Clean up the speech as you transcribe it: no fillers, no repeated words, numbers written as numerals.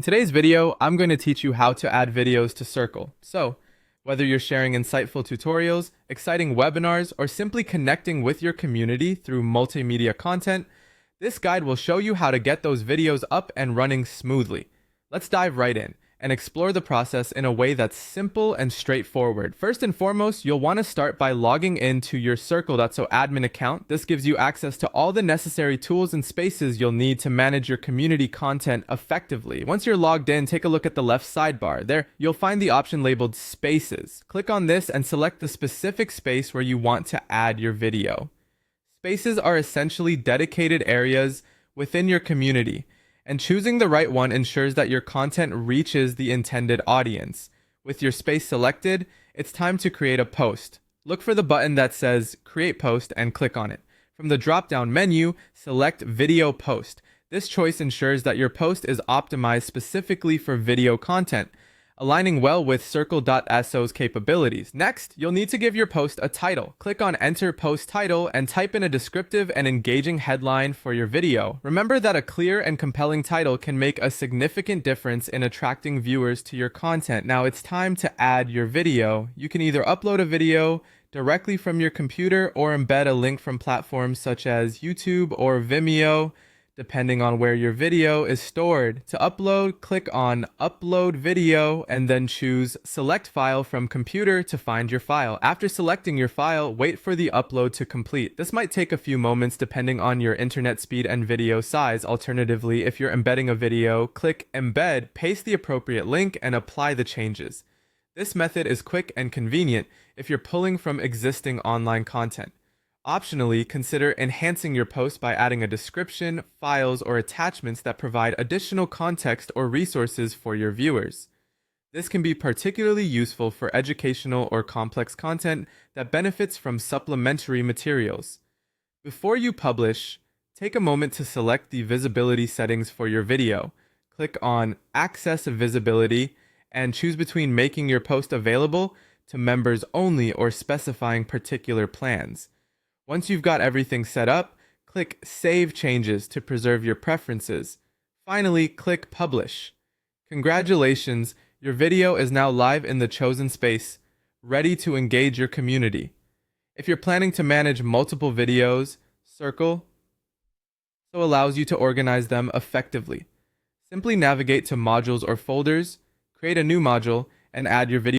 In today's video, I'm going to teach you how to add videos to Circle. So, whether you're sharing insightful tutorials, exciting webinars, or simply connecting with your community through multimedia content, this guide will show you how to get those videos up and running smoothly. Let's dive right in and explore the process in a way that's simple and straightforward. First and foremost, you'll want to start by logging into your Circle.so admin account. This gives you access to all the necessary tools and spaces you'll need to manage your community content effectively. Once you're logged in, take a look at the left sidebar. There, you'll find the option labeled Spaces. Click on this and select the specific space where you want to add your video. Spaces are essentially dedicated areas within your community, and choosing the right one ensures that your content reaches the intended audience. With your space selected, it's time to create a post. Look for the button that says Create Post and click on it. From the drop-down menu, select Video Post. This choice ensures that your post is optimized specifically for video content, aligning well with Circle.so's capabilities. Next, you'll need to give your post a title. Click on Enter Post Title and type in a descriptive and engaging headline for your video. Remember that a clear and compelling title can make a significant difference in attracting viewers to your content. Now it's time to add your video. You can either upload a video directly from your computer or embed a link from platforms such as YouTube or Vimeo, depending on where your video is stored. To upload, click on Upload Video and then choose Select File from Computer to find your file. After selecting your file, wait for the upload to complete. This might take a few moments depending on your internet speed and video size. Alternatively, if you're embedding a video, click Embed, paste the appropriate link, and apply the changes. This method is quick and convenient if you're pulling from existing online content. Optionally, consider enhancing your post by adding a description, files, or attachments that provide additional context or resources for your viewers. This can be particularly useful for educational or complex content that benefits from supplementary materials. Before you publish, take a moment to select the visibility settings for your video. Click on Access Visibility and choose between making your post available to members only or specifying particular plans. Once you've got everything set up, click Save Changes to preserve your preferences. Finally, click Publish. Congratulations, your video is now live in the chosen space, ready to engage your community. If you're planning to manage multiple videos, Circle allows you to organize them effectively. Simply navigate to Modules or Folders, create a new module, and add your video